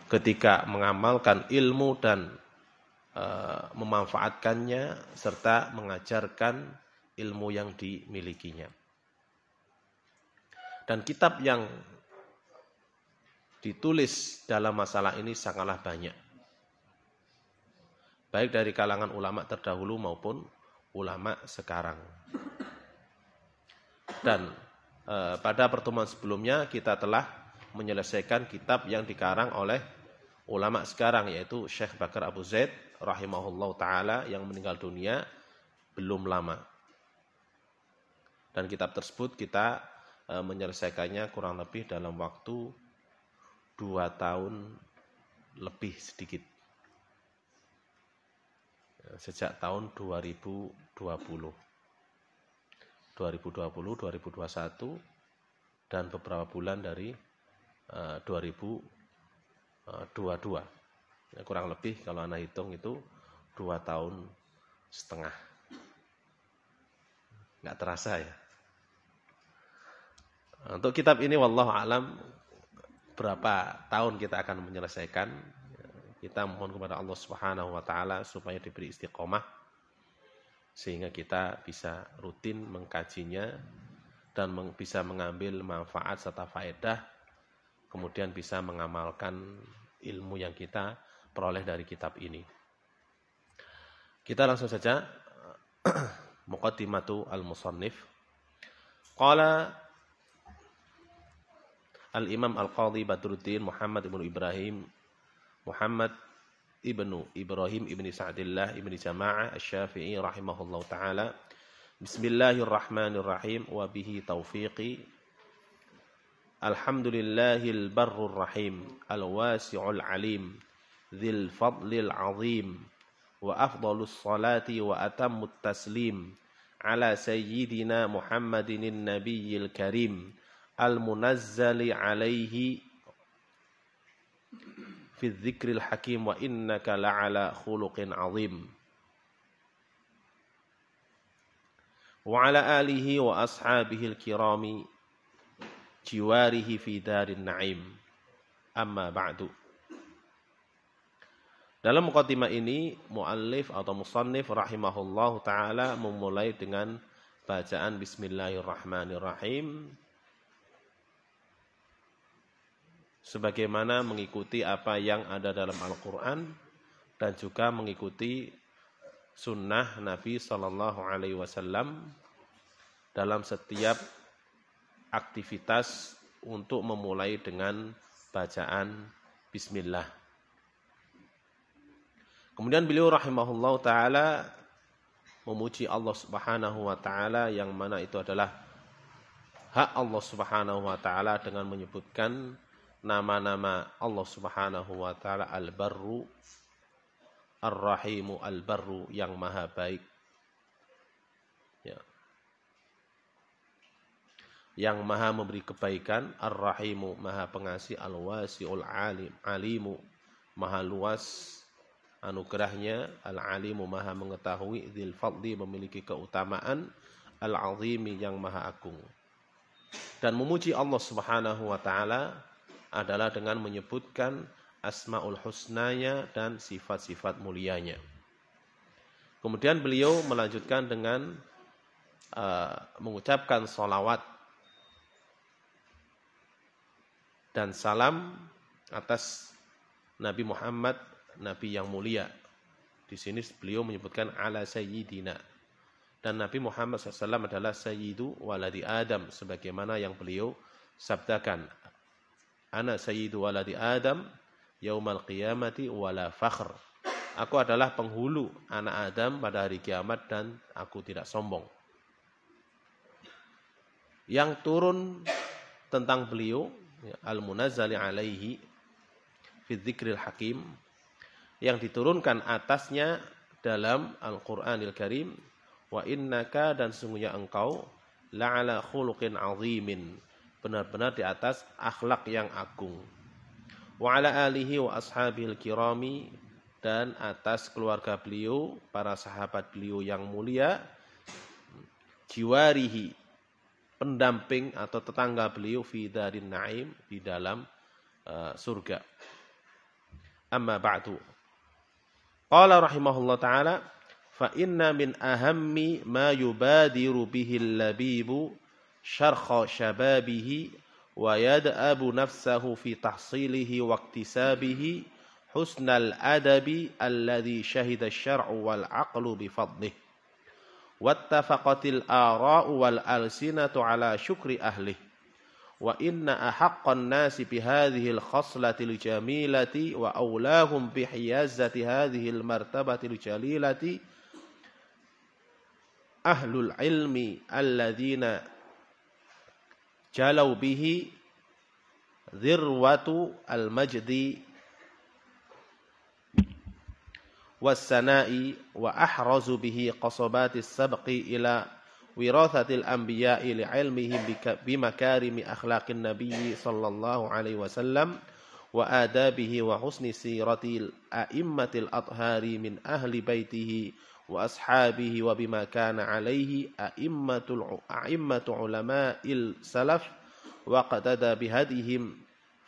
ketika mengamalkan ilmu dan memanfaatkannya serta mengajarkan ilmu yang dimilikinya. Dan kitab yang ditulis dalam masalah ini sangatlah banyak. Baik dari kalangan ulama terdahulu maupun ulama sekarang. Dan pada pertemuan sebelumnya kita telah menyelesaikan kitab yang dikarang oleh ulama sekarang, yaitu Syekh Bakar Abu Zaid rahimahullah ta'ala yang meninggal dunia belum lama. Dan kitab tersebut kita menyelesaikannya kurang lebih dalam waktu 2 tahun lebih sedikit. Sejak tahun 2020, 2021 dan beberapa bulan dari 2022. Kurang lebih kalau Anda hitung itu 2 tahun setengah. Nggak terasa ya. Untuk kitab ini wallahu alam berapa tahun kita akan menyelesaikan. Kita mohon kepada Allah Subhanahu wa taala supaya diberi istiqomah sehingga kita bisa rutin mengkajinya dan bisa mengambil manfaat serta faedah, kemudian bisa mengamalkan ilmu yang kita peroleh dari kitab ini. Kita langsung saja muqaddimatu al-musannif. Qala al-Imam Al-Qadhi Badruddin Muhammad ibn Ibrahim ibn Sa'dillah ibn Jama'ah Asy-Syafi'i rahimahullahu taala. Bismillahirrahmanirrahim wa bihi taufiqi. Alhamdulillahil barrur rahim al-wasi'ul alim dzil fadlil azim wa afdhalus salati wa atammut taslim ala sayyidina Muhammadin nabiyil karim al-munazzali alaihi fi dzikril hakim wa innaka la'ala khuluqin azim wa ala alihi wa ashabihil kirami jiwarihi fi darin na'im. Amma ba'du. Dalam muqaddimah ini muallif atau musannif rahimahullahu taala memulai dengan bacaan bismillahirrahmanirrahim sebagaimana mengikuti apa yang ada dalam Al-Qur'an dan juga mengikuti sunnah Nabi sallallahu alaihi wasallam dalam setiap aktivitas untuk memulai dengan bacaan bismillah. Kemudian beliau rahimahullah ta'ala memuji Allah subhanahu wa ta'ala yang mana itu adalah hak Allah subhanahu wa ta'ala dengan menyebutkan nama-nama Allah subhanahu wa ta'ala al-barru, ar-rahimu, al-barru yang maha baik. Ya. Yang maha memberi kebaikan, ar-rahimu, maha pengasih, al-wasi'ul alim, alimu, maha luas anugerahnya, al-alimu, maha mengetahui, dzil fadli, memiliki keutamaan, al-azimi, yang maha agung. Dan memuji Allah subhanahu wa ta'ala adalah dengan menyebutkan asma'ul husnanya dan sifat-sifat mulianya. Kemudian beliau melanjutkan dengan mengucapkan sholawat dan salam atas Nabi Muhammad, Nabi yang mulia. Di sini beliau menyebutkan ala sayyidina. Dan Nabi Muhammad SAW adalah sayyidu waladi Adam, sebagaimana yang beliau sabdakan. Ana sayyidu waladi Adam yaumal qiyamati wala fakhr. Aku adalah penghulu anak Adam pada hari kiamat dan aku tidak sombong. Yang turun tentang beliau al-munazzali alaihi fi dzikril hakim, yang diturunkan atasnya dalam Al-Qur'anil Karim, wa innaka, dan sesungguhnya engkau la'ala khuluqin azimin, benar-benar di atas akhlak yang agung. Wa ala alihi wa ashabihil kirami, dan atas keluarga beliau, para sahabat beliau yang mulia, jiwarihi, pendamping atau tetangga beliau, fi darin na'im, di dalam surga. Amma ba'du. Qala rahimahullah ta'ala, fa inna min ahammi ma yubadiru bihi al-labibu syarkha syababihi wa yad'abu nafsahu fi tahsilihi wa iktisabihi husnal adabi alladhi syahida asy-syar'u wal 'aqlu bi fadlihi wattafaqatil ara'u wal alsinatu ala syukri ahlihi wa inna ahaqqan nasi bi hadhil khaslatil jamilati wa aulahum bi hiyazati hadhil martabatil jalilati ahlul ilmi alladhina jalau bihi dhirwatu al majdi was sana'i wa ahrazu bihi qasabatis sabqi ila wirathatil anbiya'i li'ilmihim bimakarimi akhlaqin nabiyyi sallallahu alaihi wasallam wa adabihi wa husni siratil a'immatil athhari min ahli baitihi wa ashabihi wa bima kana alaihi a'immatu ulama'il salaf wa qatada bihadihim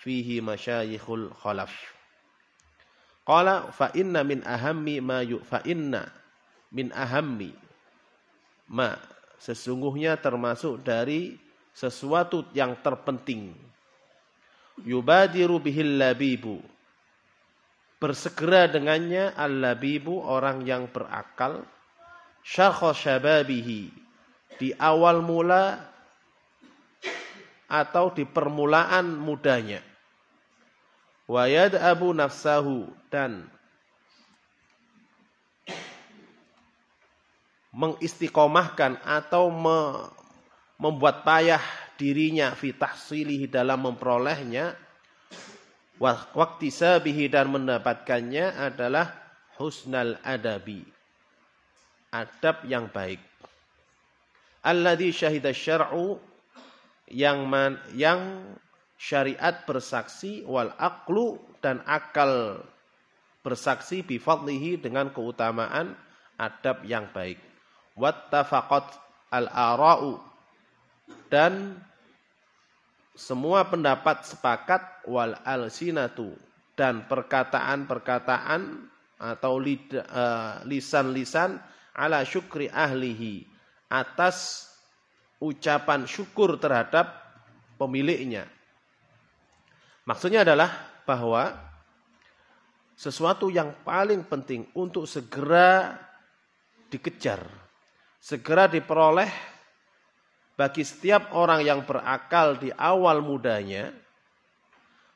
fihi masyayikhul khalaf. Qala fa inna min ahammi ma sesungguhnya termasuk dari sesuatu yang terpenting. Yubadiru bihil labibu. Bersegera dengannya al-labibu, orang yang berakal. Syarkha syababihi. Di awal mula atau di permulaan mudanya. Wa yad'abu nafsahu, dan mengistiqomahkan atau membuat payah dirinya fi tahsilihi, dalam memperolehnya, waqtisabihi, dan mendapatkannya adalah husnal adabi, adab yang baik. Alladzi syahida syar'u, yang syariat bersaksi, wal aqlu, dan akal bersaksi, bi fadlihi, dengan keutamaan adab yang baik. Wattafaqat al-ara'u, dan semua pendapat sepakat, wal alsinatu, dan perkataan-perkataan atau lisan-lisan, ala syukri ahlihi, atas ucapan syukur terhadap pemiliknya. Maksudnya adalah bahwa sesuatu yang paling penting untuk segera dikejar, segera diperoleh bagi setiap orang yang berakal di awal mudanya,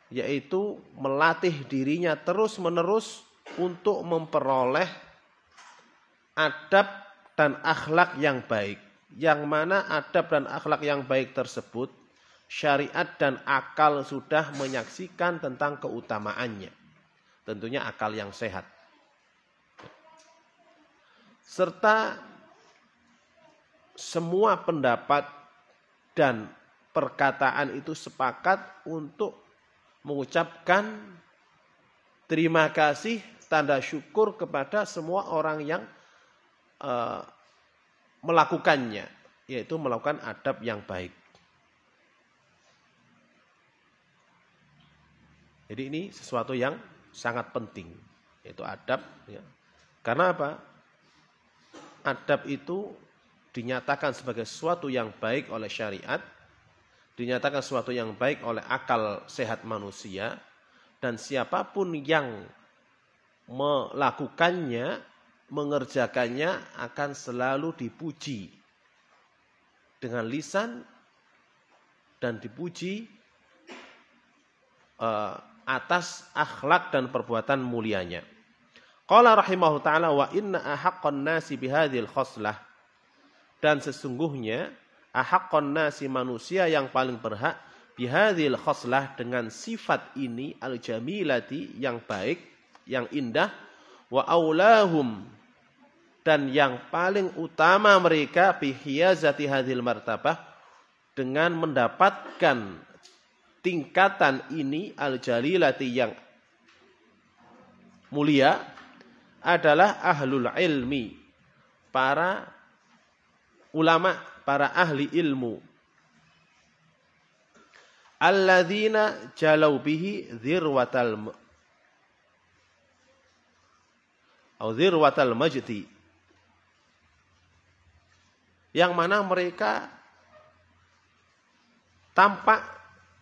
yaitu melatih dirinya terus-menerus untuk memperoleh adab dan akhlak yang baik. Yang mana adab dan akhlak yang baik tersebut, syariat dan akal sudah menyaksikan tentang keutamaannya. Tentunya akal yang sehat. Serta semua pendapat dan perkataan itu sepakat untuk mengucapkan terima kasih, tanda syukur kepada semua orang yang melakukannya, yaitu melakukan adab yang baik. Jadi ini sesuatu yang sangat penting, yaitu adab. Ya. Karena apa? Adab itu dinyatakan sebagai sesuatu yang baik oleh syariat, dinyatakan sesuatu yang baik oleh akal sehat manusia, dan siapapun yang melakukannya, mengerjakannya akan selalu dipuji dengan lisan dan dipuji atas akhlak dan perbuatan mulianya. Qala rahimahu ta'ala wa inna ahaqqan nasi bihadhil khoslah, dan sesungguhnya ahaqqan nasi, manusia yang paling berhak, bihadhil khoslah, dengan sifat ini, al-jamilati, yang baik, yang indah, wa aulahum, dan yang paling utama mereka, bihiyazati hadhil martabah, dengan mendapatkan tingkatan ini, al-jalilati, yang mulia, adalah ahlul ilmi, para ulama, para ahli ilmu. Alladzina jalau bihi dzirwatal dzirwatal majdi, yang mana mereka tampak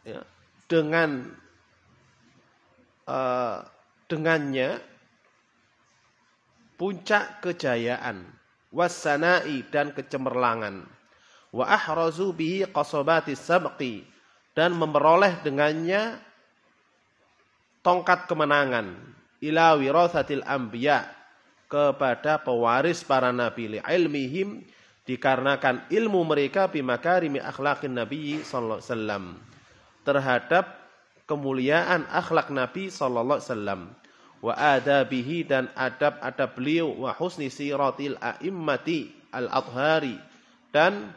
ya, dengannya puncak kejayaan, wassana'i dan kecemerlangan, wa ahrazu bihi qasabatis sabqi dan memperoleh dengannya tongkat kemenangan, ila wirathatil anbiya kepada pewaris para nabi, li ilmihim dikarenakan ilmu mereka bimakarimi akhlaqin nabi sallallahu alaihi wasallam terhadap kemuliaan akhlak nabi sallallahu alaihi wasallam, wa adabihi dan adab-adab beliau, wa husni siratil a'immati al-athhari dan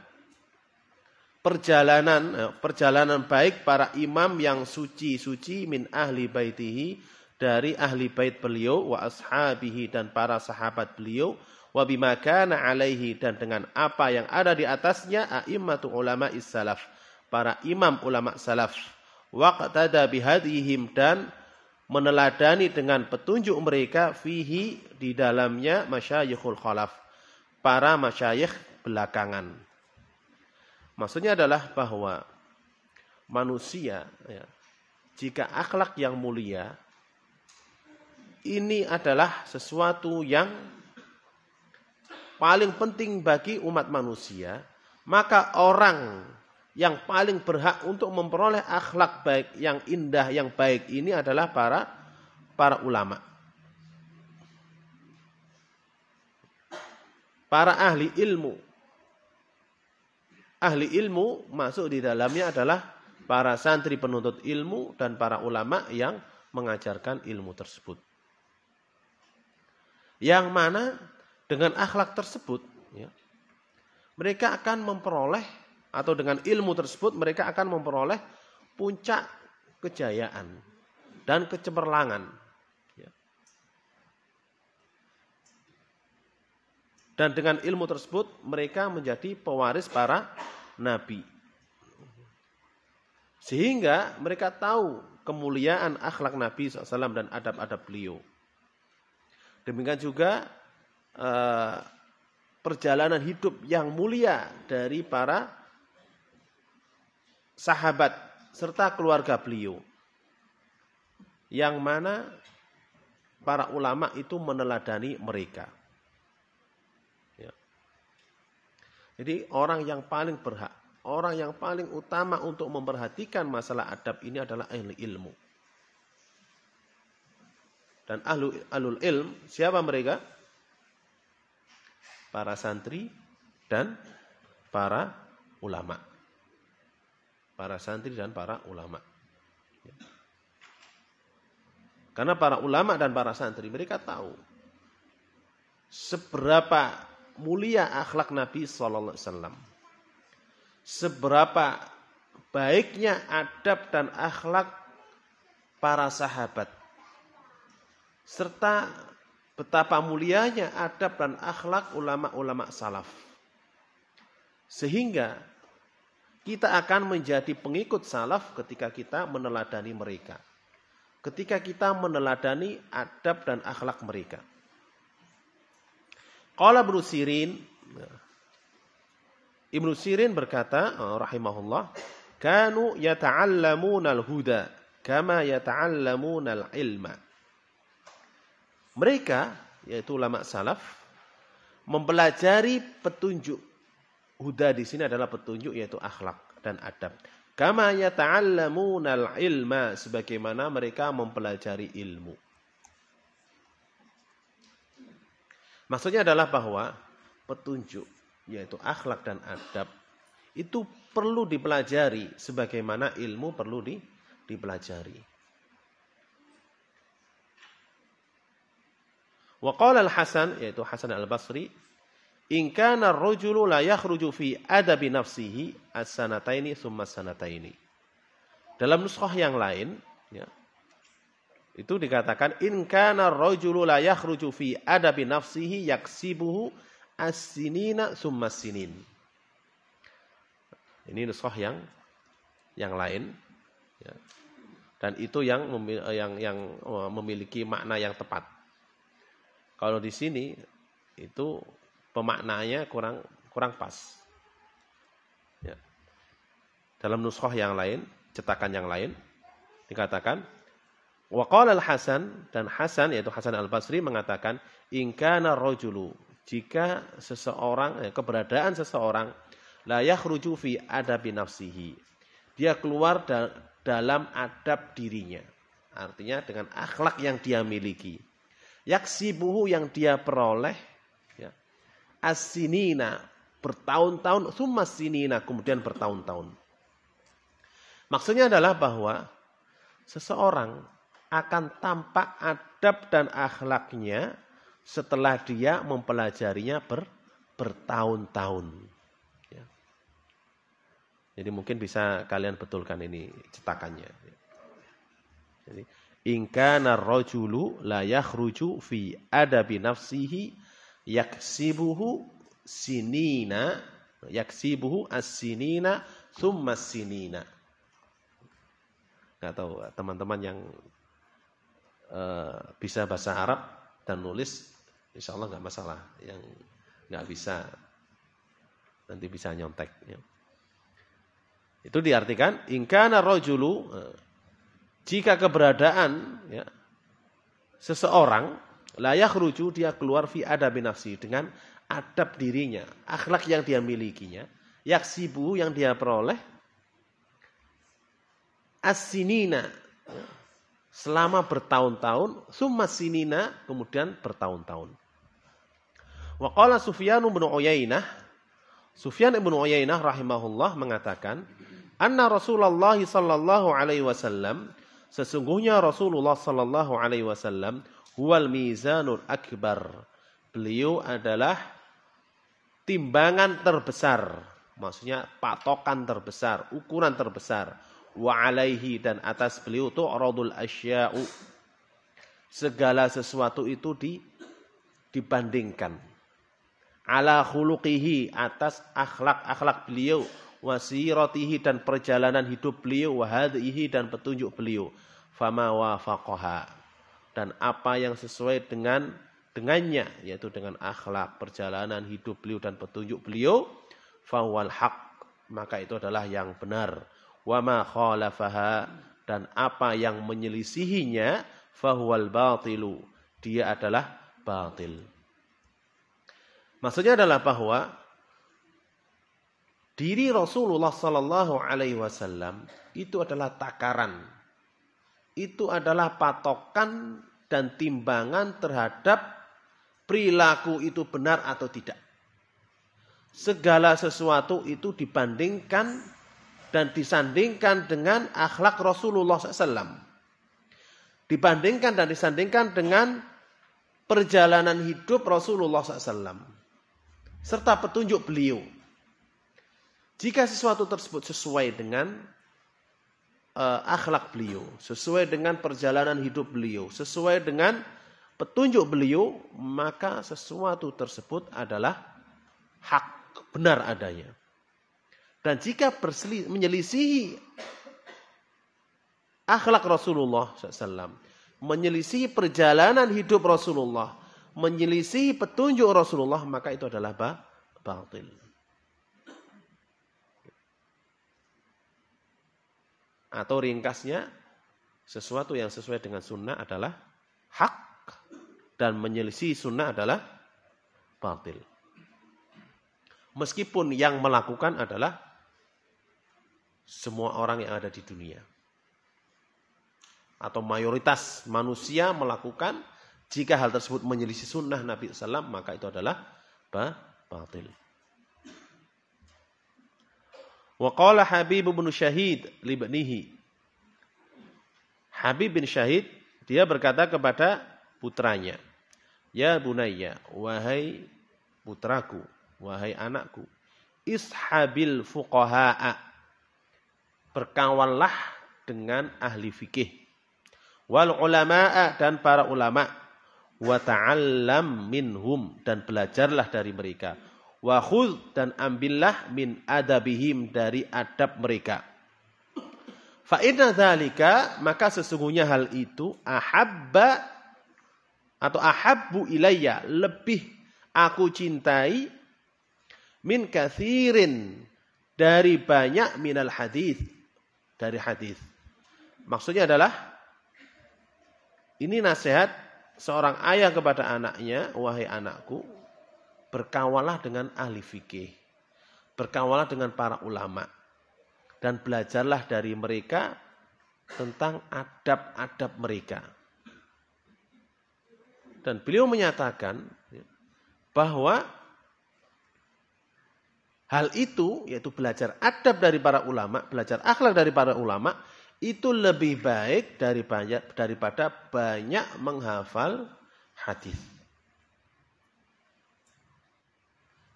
perjalanan baik para imam yang suci-suci, min ahli baitihi dari ahli bait beliau, wa ashabihi dan para sahabat beliau, wa bima kana alaihi dan dengan apa yang ada di atasnya a'immatu ulama salaf, para imam ulama salaf, waqtada bihadihim dan meneladani dengan petunjuk mereka, fihi di dalamnya masyayikhul khalaf, para masyayikh belakangan. Maksudnya adalah bahwa manusia ya, jika akhlak yang mulia ini adalah sesuatu yang paling penting bagi umat manusia, maka orang yang paling berhak untuk memperoleh akhlak baik yang indah, yang baik ini adalah para ulama. Para ahli ilmu. Ahli ilmu masuk di dalamnya adalah para santri penuntut ilmu dan para ulama yang mengajarkan ilmu tersebut. Yang mana dengan akhlak tersebut ya, mereka akan memperoleh, atau dengan ilmu tersebut mereka akan memperoleh puncak kejayaan dan kecemerlangan. Ya. Dan dengan ilmu tersebut mereka menjadi pewaris para nabi. Sehingga mereka tahu kemuliaan akhlak Nabi SAW dan adab-adab beliau. Demikian juga perjalanan hidup yang mulia dari para sahabat serta keluarga beliau, yang mana para ulama itu meneladani mereka. Ya. Jadi orang yang paling berhak, orang yang paling utama untuk memperhatikan masalah adab ini adalah ahli ilmu. Dan ahlul ilm, siapa mereka? Para santri dan para ulama. Para santri dan para ulama. Karena para ulama dan para santri mereka tahu seberapa mulia akhlak Nabi sallallahu alaihi wasallam. Seberapa baiknya adab dan akhlak para sahabat. Serta betapa mulianya adab dan akhlak ulama-ulama salaf. Sehingga kita akan menjadi pengikut salaf ketika kita meneladani mereka. Ketika kita meneladani adab dan akhlak mereka. Qala Ibnu Sirin, Ibnu Sirin berkata, rahimahullah, kanu yata'allamuna al-huda kama yata'allamuna al-ilma. Mereka, yaitu ulama salaf, mempelajari petunjuk. Huda di sini adalah petunjuk, yaitu akhlak dan adab. Kama yata'allamuna al-ilma, sebagaimana mereka mempelajari ilmu. Maksudnya adalah bahwa petunjuk, yaitu akhlak dan adab, itu perlu dipelajari sebagaimana ilmu perlu dipelajari. Wa qala al-Hasan, yaitu Hasan al-Basri, in kana ar-rajulu la yakhruju fi adabi nafsihi as-sanataini tsumma as-sanataini. Dalam nuskhah yang lain, ya, itu dikatakan in kana ar-rajulu la yakhruju fi adabi nafsihi yaksibuhu as-sinina tsumma as-sinin. Ini nuskhah yang lain, ya. Dan itu yang memiliki makna yang tepat. Kalau di sini itu pemaknaannya kurang pas. Ya. Dalam nuskhah yang lain, cetakan yang lain dikatakan wa qala al-Hasan, dan Hasan yaitu Hasan al-Basri mengatakan in kana rajulu, jika seseorang keberadaan seseorang la yakhruju fi adabi nafsihi, dia keluar dalam adab dirinya, artinya dengan akhlak yang dia miliki, yaksibuhu yang dia peroleh, ya, as-sinina bertahun-tahun, summa sinina kemudian bertahun-tahun. Maksudnya adalah bahwa seseorang akan tampak adab dan akhlaknya setelah dia mempelajarinya bertahun-tahun. Ya. Jadi mungkin bisa kalian betulkan ini cetakannya. Jadi in kana ar-rajulu la yakhruju fi adabi nafsihi yaksibuhu sinina, yaksibuhu as-sinina thumma as-sinina. Nggak tahu teman-teman yang bisa bahasa Arab dan nulis, insya Allah nggak masalah. Yang nggak bisa nanti bisa nyontek. Ya. Itu diartikan in kana rajulu, jika keberadaan, ya, seseorang la yakhruju, dia keluar fi adabi nafsi, dengan adab dirinya, akhlak yang dia milikinya, yaksibu yang dia peroleh, as-sinina selama bertahun-tahun, summa sinina kemudian bertahun-tahun. Wa qala Sufyan bin Uyainah, Sufyan bin Uyainah rahimahullah mengatakan, anna Rasulullah sallallahu alaihi wasallam, sesungguhnya Rasulullah sallallahu alaihi wasallam huwal mizanul akbar, beliau adalah timbangan terbesar, maksudnya patokan terbesar, ukuran terbesar. Wa alaihi, dan atas beliau itu aradul asya'u, segala sesuatu itu dibandingkan. Ala khuluqihi, atas akhlak beliau, wasiratihi, dan perjalanan hidup beliau, wahadhihi, dan petunjuk beliau. Fama wafaqaha, dan apa yang sesuai dengannya, yaitu dengan akhlak, perjalanan hidup beliau dan petunjuk beliau, fawal haq, maka itu adalah yang benar. Wa ma khalafaha, dan apa yang menyelisihinya, fahuwal batilu, dia adalah batil. Maksudnya adalah bahwa diri Rasulullah sallallahu alaihi wasallam itu adalah takaran, itu adalah patokan dan timbangan terhadap perilaku itu benar atau tidak. Segala sesuatu itu dibandingkan dan disandingkan dengan akhlak Rasulullah SAW. Dibandingkan dan disandingkan dengan perjalanan hidup Rasulullah SAW. Serta petunjuk beliau. Jika sesuatu tersebut sesuai dengan akhlak beliau, sesuai dengan perjalanan hidup beliau, sesuai dengan petunjuk beliau, maka sesuatu tersebut adalah hak, benar adanya. Dan jika menyelisihi akhlak Rasulullah SAW, menyelisihi perjalanan hidup Rasulullah, menyelisihi petunjuk Rasulullah, maka itu adalah batil. Atau ringkasnya, sesuatu yang sesuai dengan sunnah adalah hak, dan menyelisihi sunnah adalah batil. Meskipun yang melakukan adalah semua orang yang ada di dunia, atau mayoritas manusia melakukan, jika hal tersebut menyelisih sunnah Nabi SAW, maka itu adalah batil. Wa qala Habib bin Syahid libnihi, Habib bin Syahid, dia berkata kepada putranya, ya bunayya, wahai putraku, wahai anakku, ishabil fuqaha'a, berkawanlah dengan ahli fikih, wal ulama'a, dan para ulama, wa ta'allam minhum, dan belajarlah dari mereka, wa khudh, dan ambillah min adabihim, dari adab mereka. Fa inna dzalika, maka sesungguhnya hal itu, ahabba atau ahabbu ilayya, lebih aku cintai, min katsirin, dari banyak, minal hadis, dari hadis. Maksudnya adalah ini nasihat seorang ayah kepada anaknya, wahai anakku, berkawalah dengan ahli fikih, berkawalah dengan para ulama, dan belajarlah dari mereka tentang adab-adab mereka. Dan beliau menyatakan bahwa hal itu, yaitu belajar adab dari para ulama, belajar akhlak dari para ulama, itu lebih baik daripada banyak menghafal hadis.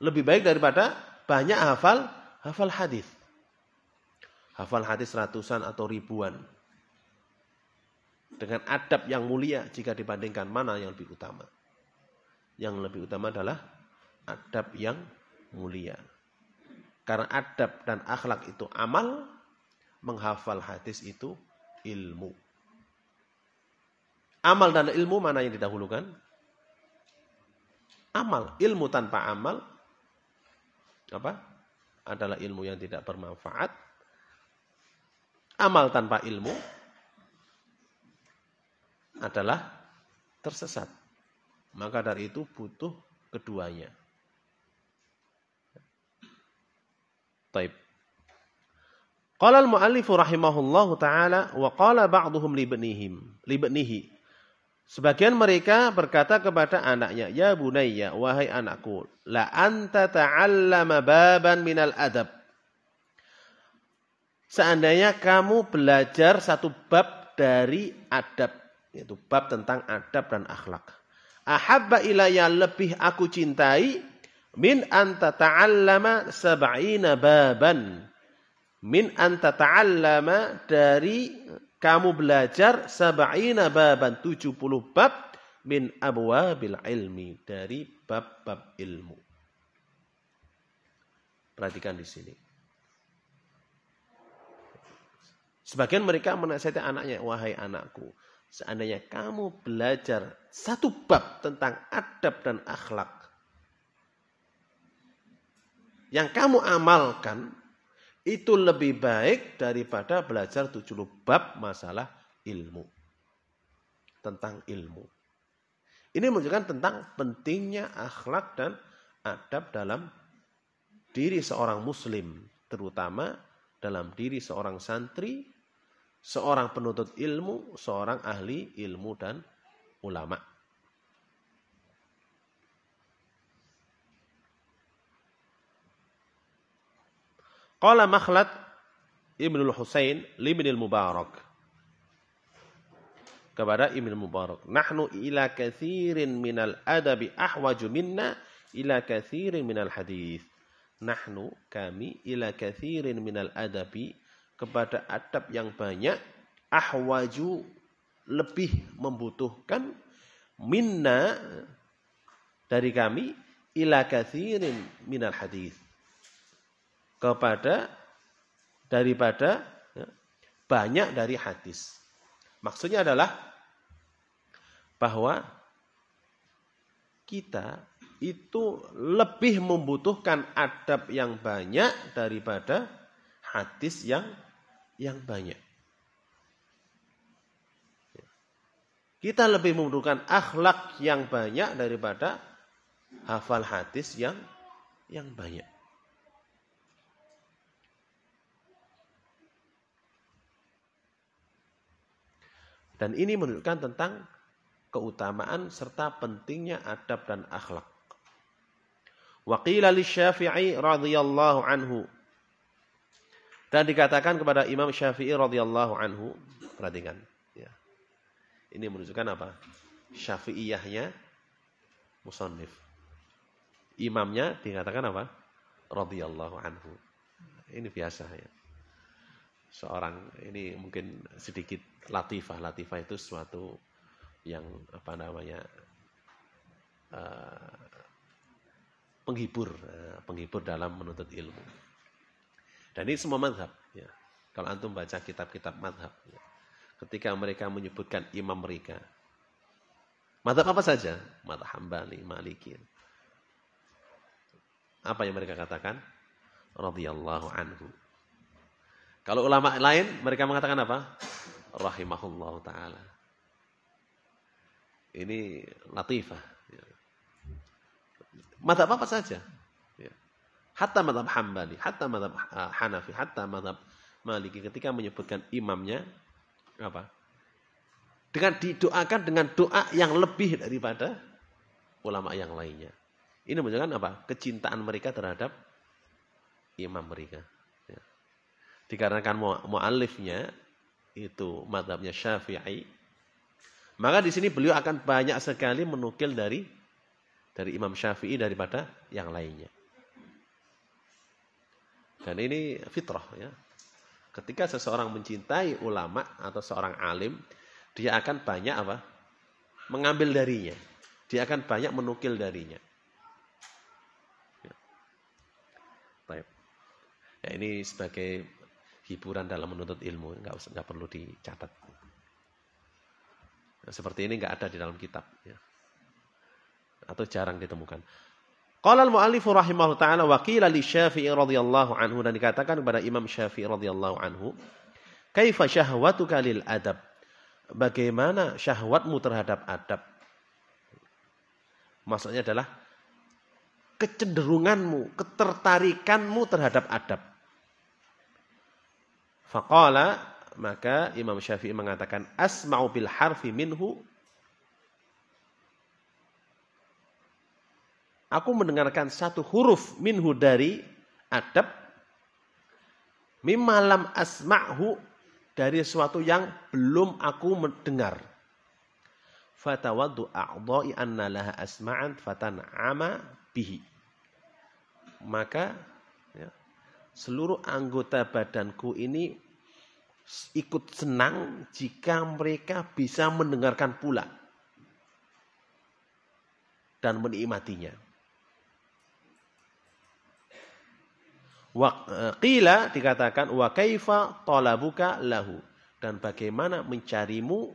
Lebih baik daripada banyak hafal hadis. Hafal hadis ratusan atau ribuan. Dengan adab yang mulia jika dibandingkan mana yang lebih utama. Yang lebih utama adalah adab yang mulia. Karena adab dan akhlak itu amal, menghafal hadis itu ilmu. Amal dan ilmu mana yang didahulukan? Amal. Ilmu tanpa amal adalah ilmu yang tidak bermanfaat. Amal tanpa ilmu adalah tersesat. Maka dari itu butuh keduanya. Taib. Qala al-mu'allif rahimahullahu ta'ala wa qala ba'duhum libnihi. Sebagian mereka berkata kepada anaknya, ya bunayya, wahai anakku, la anta ta'allama baban minal adab. Seandainya kamu belajar satu bab dari adab, yaitu bab tentang adab dan akhlak. Ahabba ilayya, lebih aku cintai, min anta ta'allama sab'ina baban. Min anta ta'allama, dari kamu belajar sab'ina baban, 70 bab, min abwabil ilmi, dari bab-bab ilmu. Perhatikan di sini. Sebagian mereka menasihati anaknya, wahai anakku, seandainya kamu belajar satu bab tentang adab dan akhlak, yang kamu amalkan, itu lebih baik daripada belajar 70 bab masalah ilmu. Tentang ilmu. Ini menunjukkan tentang pentingnya akhlak dan adab dalam diri seorang muslim. Terutama dalam diri seorang santri, seorang penuntut ilmu, seorang ahli ilmu dan ulama. Qala Makhlad Ibnul Husain Ibnul Mubarak, kepada Ibnul Mubarak, nahnu ila katsirin minal adabi ahwaju minna ila katsirin minal hadis. Nahnu, kami, ila katsirin minal adabi, kepada adab yang banyak, ahwaju, lebih membutuhkan, minna, dari kami, ila katsirin minal hadis, daripada banyak dari hadis. Maksudnya adalah bahwa kita itu lebih membutuhkan adab yang banyak daripada hadis yang banyak. Kita lebih membutuhkan akhlak yang banyak daripada hafal hadis yang banyak. Dan ini menunjukkan tentang keutamaan serta pentingnya adab dan akhlak. Wa qila lisy-Syafi'i radhiyallahu anhu. Dan dikatakan kepada Imam Syafi'i radhiyallahu anhu, perhatikan ya. Ini menunjukkan apa? Syafi'iyahnya musannif. Imamnya dikatakan apa? Radhiyallahu anhu. Ini biasa ya. Seorang ini mungkin sedikit latifah. Latifah itu sesuatu yang penghibur dalam menuntut ilmu. Dan ini semua mazhab ya. Kalau antum baca kitab-kitab mazhab ya, ketika mereka menyebutkan imam mereka, Mazhab apa saja? Mazhab Hambali, Maliki. Apa yang mereka katakan? Radhiyallahu anhu. Kalau ulama lain mereka mengatakan apa? Rahimahullah ta'ala. Ini latifah. Mazhab apa saja. Hatta mazhab Hambali, hatta mazhab Hanafi, hatta mazhab Maliki ketika menyebutkan imamnya apa? Dengan didoakan dengan doa yang lebih daripada ulama yang lainnya. Ini menunjukkan apa? Kecintaan mereka terhadap imam mereka. Ya. Dikarenakan mu'allifnya itu mazhabnya Syafi'i, maka di sini beliau akan banyak sekali menukil dari Imam Syafi'i daripada yang lainnya. Dan ini fitrah ya. Ketika seseorang mencintai ulama atau seorang alim, dia akan banyak apa? Mengambil darinya. Dia akan banyak menukil darinya. Ya. Baik. Ya, ini sebagai hiburan dalam menuntut ilmu, enggak perlu dicatat. Nah, seperti ini enggak ada di dalam kitab ya. Atau jarang ditemukan. Qala al-mu'allif rahimahullah ta'ala wa qila li Syafi'i radhiyallahu anhu, dan dikatakan kepada Imam Syafi'i radhiyallahu anhu, kaifa syahwatuka lil adab? Bagaimana syahwatmu terhadap adab? Maksudnya adalah kecenderunganmu, ketertarikanmu terhadap adab. Faqala, maka Imam Syafi'i mengatakan, asma'u bil harfi minhu. Aku mendengarkan satu huruf minhu dari adab, mimma lam asma'hu, dari sesuatu yang belum aku mendengar. Fatawaddu a'dha'i anna laha asma'an fatan'ama bihi. Maka ya, seluruh anggota badanku ini ikut senang jika mereka bisa mendengarkan pula dan menikmatinya. Qila, dikatakan wa kaifa talabuka lahu, dan bagaimana mencarimu,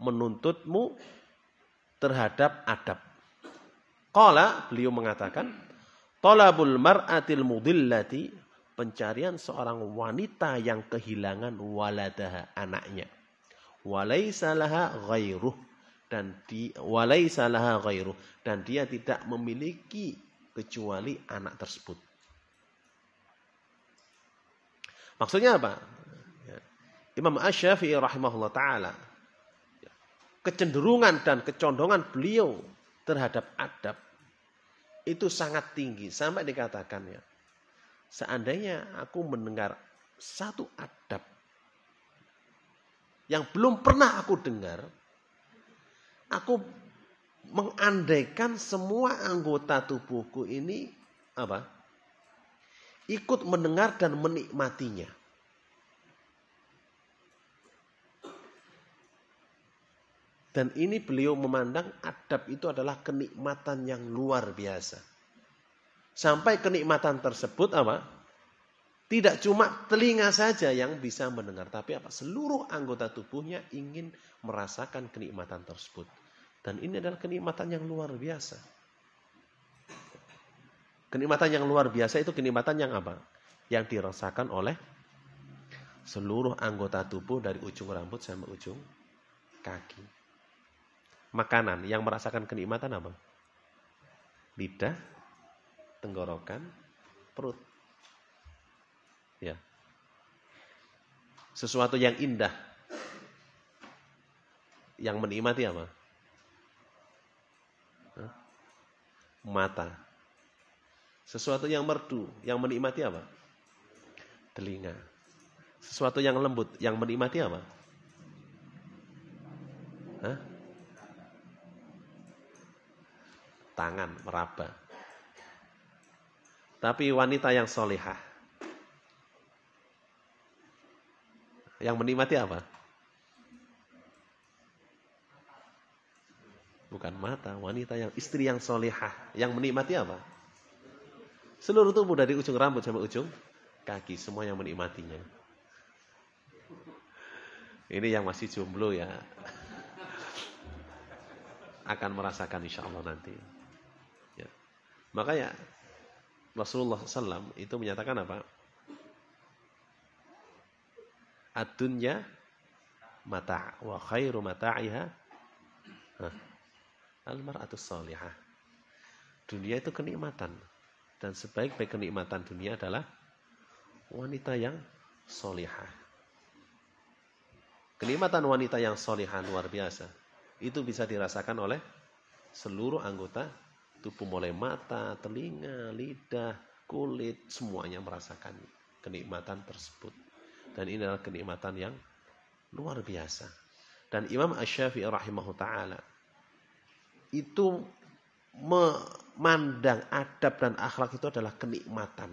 menuntutmu terhadap adab. Qala, beliau mengatakan, talabul mar'atil mudillati, pencarian seorang wanita yang kehilangan waladaha, anaknya. Walaysa laha ghairuh, dan dia tidak memiliki kecuali anak tersebut. Maksudnya apa? Imam Asy-Syafi'i rahimahullah ta'ala, kecenderungan dan kecondongan beliau terhadap adab itu sangat tinggi. Sampai dikatakan ya, seandainya aku mendengar satu adab yang belum pernah aku dengar, aku mengandaikan semua anggota tubuhku ini apa? Ikut mendengar dan menikmatinya. Dan ini beliau memandang adab itu adalah kenikmatan yang luar biasa. Sampai kenikmatan tersebut apa? Tidak cuma telinga saja yang bisa mendengar, tapi apa? Seluruh anggota tubuhnya ingin merasakan kenikmatan tersebut. Dan ini adalah kenikmatan yang luar biasa. Kenikmatan yang luar biasa itu kenikmatan yang apa? Yang dirasakan oleh seluruh anggota tubuh dari ujung rambut sampai ujung kaki. Makanan yang merasakan kenikmatan apa? Lidah, tenggorokan, perut. Ya. Sesuatu yang indah. Yang menikmati apa? Mata. Sesuatu yang merdu, yang menikmati apa? Telinga. Sesuatu yang lembut, yang menikmati apa? Tangan, meraba. Tapi wanita yang solehah, yang menikmati apa? Bukan mata, wanita yang istri yang solehah, yang menikmati apa? Seluruh tubuh dari ujung rambut sampai ujung kaki, semua yang menikmatinya. Ini yang masih jomblo ya. akan merasakan insya Allah nanti. Ya. Makanya Rasulullah SAW itu menyatakan apa? Ad-dunya mata' wa khairu mata'iha al-mar'atus salihah. Dunia itu kenikmatan. Dan sebaik-baik kenikmatan dunia adalah wanita yang solihah. Kenikmatan wanita yang solihah luar biasa. Itu bisa dirasakan oleh seluruh anggota tubuh, mulai mata, telinga, lidah, kulit, semuanya merasakan kenikmatan tersebut. Dan ini adalah kenikmatan yang luar biasa. Dan Imam Asy-Syafi'i rahimahullah ta'ala itu memandang adab dan akhlak itu adalah kenikmatan.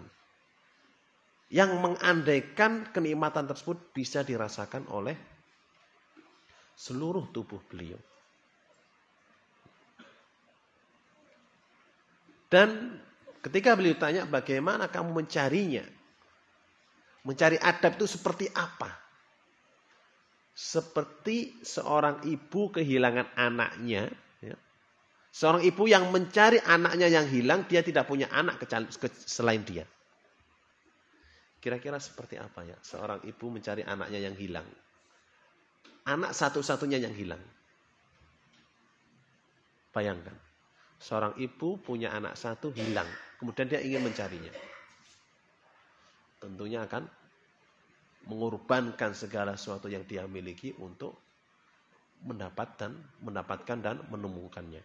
Yang mengandaikan kenikmatan tersebut bisa dirasakan oleh seluruh tubuh beliau. Dan ketika beliau tanya bagaimana kamu mencarinya? Mencari adab itu seperti apa? Seperti seorang ibu kehilangan anaknya. Ya. Seorang ibu yang mencari anaknya yang hilang, dia tidak punya anak selain dia. Kira-kira seperti apa ya seorang ibu mencari anaknya yang hilang? Anak satu-satunya yang hilang. Bayangkan. Seorang ibu punya anak satu hilang. Kemudian dia ingin mencarinya. Tentunya akan mengorbankan segala sesuatu yang dia miliki untuk mendapatkan dan menemukannya.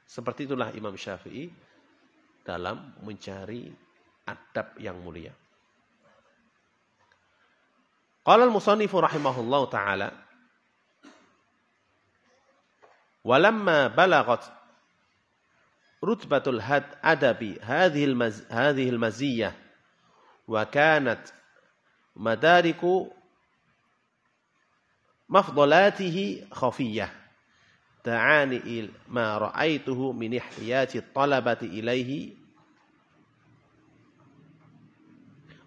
Seperti itulah Imam Syafi'i dalam mencari adab yang mulia. Qala al-musannifu rahimahullahu ta'ala walamma balagat rutbatul adabi hadhihi al-maziyyah wa kanat madariku mafdalatihi khafiyyah ta'ani ma ra'aituhu min ihtiyati talabati ilaihi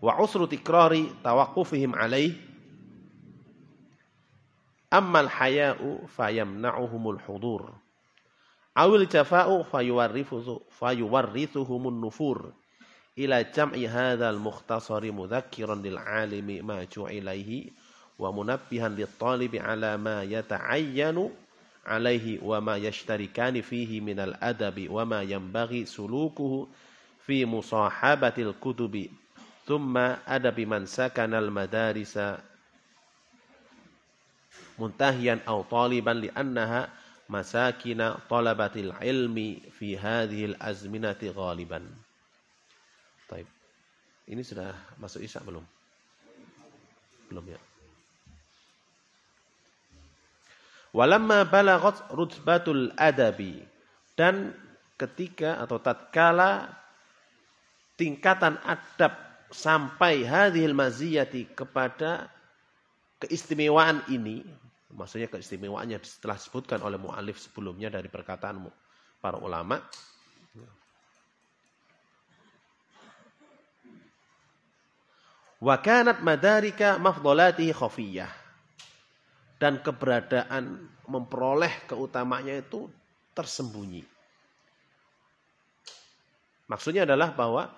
wa usru tikrari tawaqqufihim alaihi ammal haya'u fayamna'uhumul hudur awil jafa'u fayuwarrithuhumun nufur ila jam'i hadzal mukhtasari mudzakiran lil alimi ma ju'ilaihi wa munabbihan lit talibi ala ma yata'ayyanu alaihi wa ma yashtarikani fihi minal adabi wa ma yanbaghi sulukuhu fi musahabatil kutubi thumma adabi man sakanal madarisa muntahiyan aw taliban li annaha masakina talabatil ilmi fi hadhil azminati ghaliban. Baik. Ini sudah masuk Isya belum? Belum ya. Walamma balagat rutbatul adabi, dan ketika atau tatkala tingkatan adab sampai hadhil maziyati kepada keistimewaan ini, maksudnya keistimewaannya setelah disebutkan oleh mu'alif sebelumnya dari perkataan para ulama. Wa kanat madarika mafdalatihi khafiyah, dan keberadaan memperoleh keutamanya itu tersembunyi. Maksudnya adalah bahwa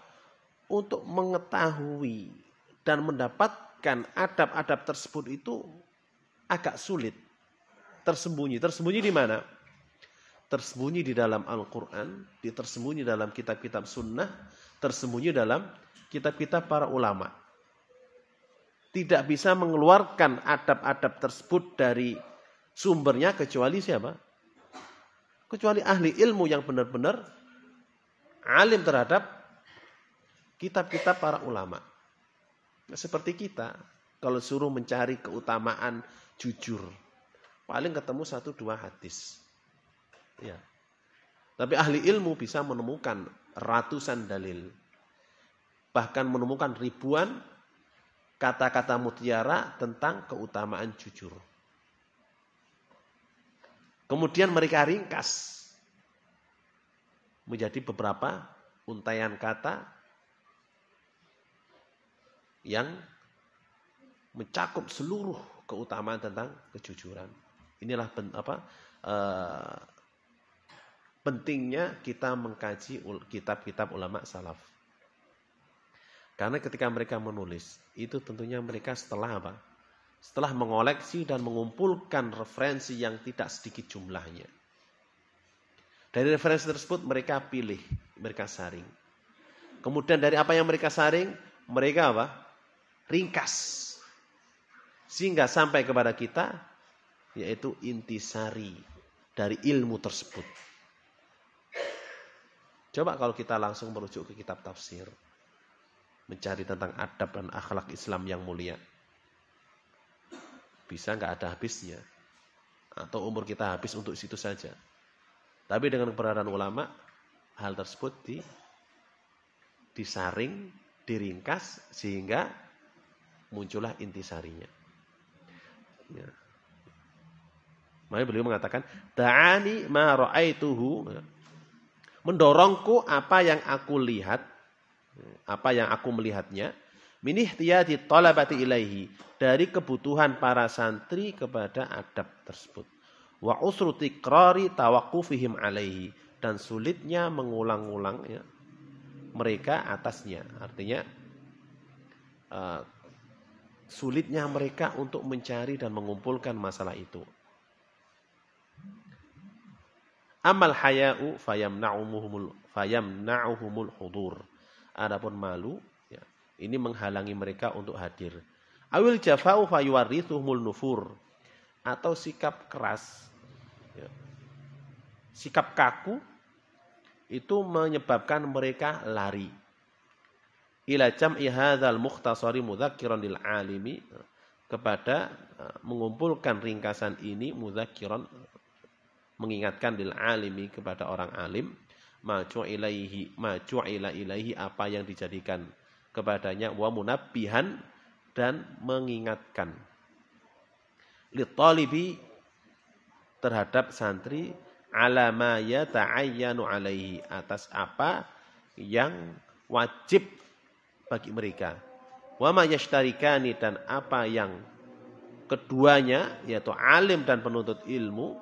untuk mengetahui dan mendapatkan adab-adab tersebut itu agak sulit. Tersembunyi. Tersembunyi di mana? Tersembunyi di dalam Al-Quran, tersembunyi dalam kitab-kitab sunnah, tersembunyi dalam kitab-kitab para ulama. Tidak bisa mengeluarkan adab-adab tersebut dari sumbernya kecuali siapa? Kecuali ahli ilmu yang benar-benar alim terhadap kitab-kitab para ulama. Seperti kita, kalau suruh mencari keutamaan jujur, paling ketemu 1-2 hadis. Ya. Tapi ahli ilmu bisa menemukan ratusan dalil. Bahkan menemukan ribuan kata-kata mutiara tentang keutamaan jujur. Kemudian mereka ringkas menjadi beberapa untaian kata yang mencakup seluruh keutamaan tentang kejujuran. Inilah pentingnya kita mengkaji kitab-kitab ulama salaf. Karena ketika mereka menulis, itu tentunya mereka setelah apa? Setelah mengoleksi dan mengumpulkan referensi yang tidak sedikit jumlahnya. Dari referensi tersebut mereka pilih, mereka saring. Kemudian dari apa yang mereka saring, mereka apa? Ringkas. Sehingga sampai kepada kita, yaitu intisari dari ilmu tersebut. Coba kalau kita langsung merujuk ke kitab tafsir, mencari tentang adab dan akhlak Islam yang mulia, bisa nggak ada habisnya, atau umur kita habis untuk situ saja. Tapi dengan keberadaan ulama, hal tersebut disaring, diringkas, sehingga muncullah intisarinya. Ya. Makanya beliau mengatakan, Da'ani ma ra'aituhu, mendorongku apa yang aku lihat, apa yang aku melihatnya, min ihtiyati talabati ilaihi, dari kebutuhan para santri kepada adab tersebut. Wa usru tikrari tawaqqufihim alaihi, dan sulitnya mengulang-ulang ya, mereka atasnya. Artinya sulitnya mereka untuk mencari dan mengumpulkan masalah itu. Amal haya'u fayamna'uhumul hudur. Adapun malu, ya, ini menghalangi mereka untuk hadir. Awil jafa'u fayuwarithuhumul nufur. Atau sikap keras, ya, sikap kaku, itu menyebabkan mereka lari. Ila jam'i hadzal mukhtasari mudzakiran lil alimi, kepada mengumpulkan ringkasan ini mudzakiran, mengingatkan lil alimi kepada orang alim, maju'ila ilaihi, apa yang dijadikan kepadanya, wa munabbihan, dan mengingatkan lit talibi, terhadap santri, ala ma yata'ayyanu alaihi, atas apa yang wajib bagi mereka, wa ma yashtarikani, dan apa yang keduanya, yaitu alim dan penuntut ilmu,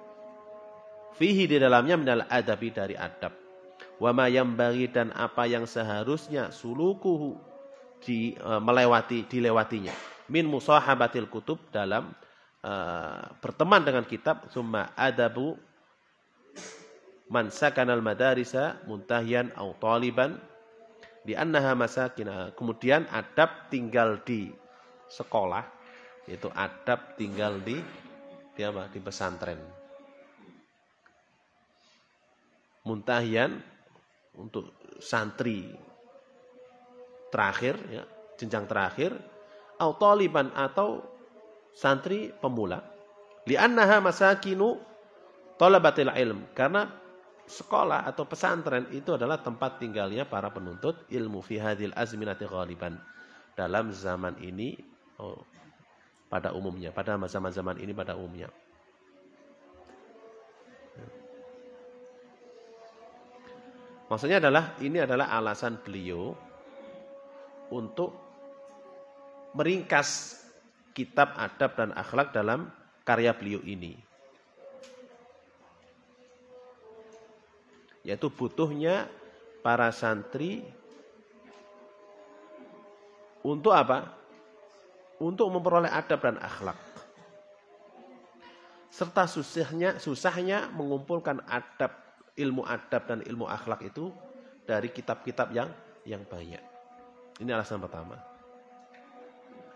fihi, di dalamnya, minal adabi, dari adab, wa ma yambaghi, dan apa yang seharusnya, sulukuhu, dilewatinya, min musahabatil kutub, dalam berteman dengan kitab, summa adabu man sakanal madarisa muntahiyan au taliban di annaha masakin. Kemudian adab tinggal di sekolah, yaitu adab tinggal di pesantren. Muntahiyan untuk santri terakhir, ya, jenjang terakhir, au taliban, atau santri pemula. Li'annaha masakinu talabatil ilm, karena sekolah atau pesantren itu adalah tempat tinggalnya para penuntut ilmu, fi hadhil azminati ghaliban, dalam zaman ini, pada umumnya, pada zaman-zaman ini pada umumnya. Maksudnya adalah, ini adalah alasan beliau untuk meringkas kitab adab dan akhlak dalam karya beliau ini. Yaitu butuhnya para santri untuk apa? Untuk memperoleh adab dan akhlak. Serta susahnya mengumpulkan ilmu adab dan ilmu akhlak itu dari kitab-kitab yang banyak. Ini alasan pertama.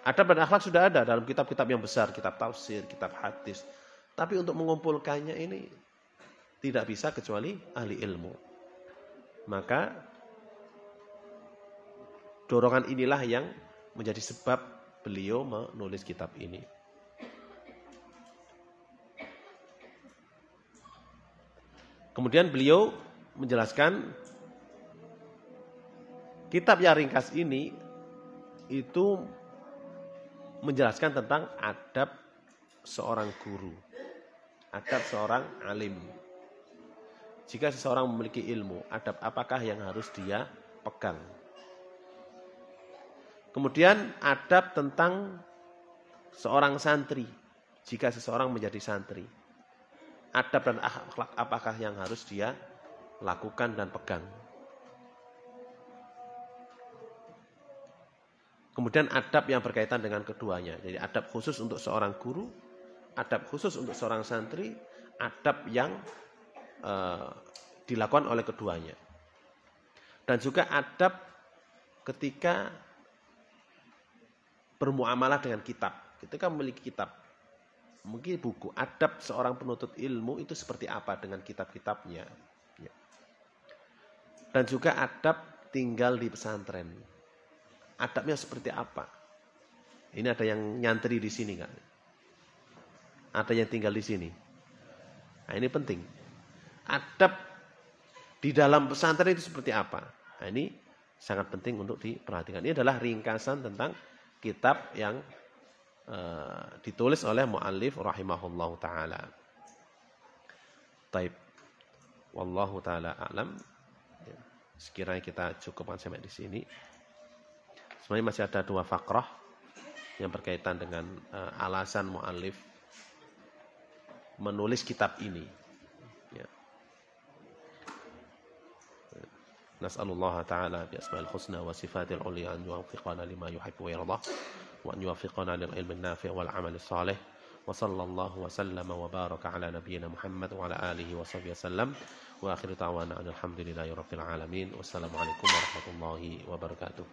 Adab dan akhlak sudah ada dalam kitab-kitab yang besar, kitab tafsir, kitab hadis. Tapi untuk mengumpulkannya ini tidak bisa kecuali ahli ilmu. Maka dorongan inilah yang menjadi sebab beliau menulis kitab ini. Kemudian beliau menjelaskan kitab yang ringkas ini itu menjelaskan tentang adab seorang guru, adab seorang alim. Jika seseorang memiliki ilmu, adab apakah yang harus dia pegang? Kemudian adab tentang seorang santri, jika seseorang menjadi santri. adab dan akhlak apakah yang harus dia lakukan dan pegang. Kemudian adab yang berkaitan dengan keduanya. Jadi adab khusus untuk seorang guru, adab khusus untuk seorang santri, adab yang dilakukan oleh keduanya. Dan juga adab ketika bermuamalah dengan kitab. Ketika memiliki kitab, mungkin buku, adab seorang penuntut ilmu itu seperti apa dengan kitab-kitabnya. Ya. Dan juga adab tinggal di pesantren. Adabnya seperti apa? Ini ada yang nyantri di sini kan? Ada yang tinggal di sini. Nah, ini penting. Adab di dalam pesantren itu seperti apa? Nah, ini sangat penting untuk diperhatikan. Ini adalah ringkasan tentang kitab yang ditulis oleh muallif rahimahullahu taala. Taib. Wallahu taala a'lam. Sekiranya kita cukupkan sampai di sini. Sebenarnya masih ada 2 fakrah yang berkaitan dengan alasan muallif menulis kitab ini. Ya. Nas'alullah ta'ala bi asma'il husna wa sifatil ulya an yuwaffiqana lima yuhibbu wa yardah wa an yuwaffiqana lil ilmi nafi' wal 'amali shalih wa sallallahu wa sallama wa baraka ala nabiyyina Muhammad wa ala alihi wa sahbihi wasallam wa akhiru ta'wana alhamdulillahi rabbil alamin. Wassalamualaikum warahmatullahi wabarakatuh.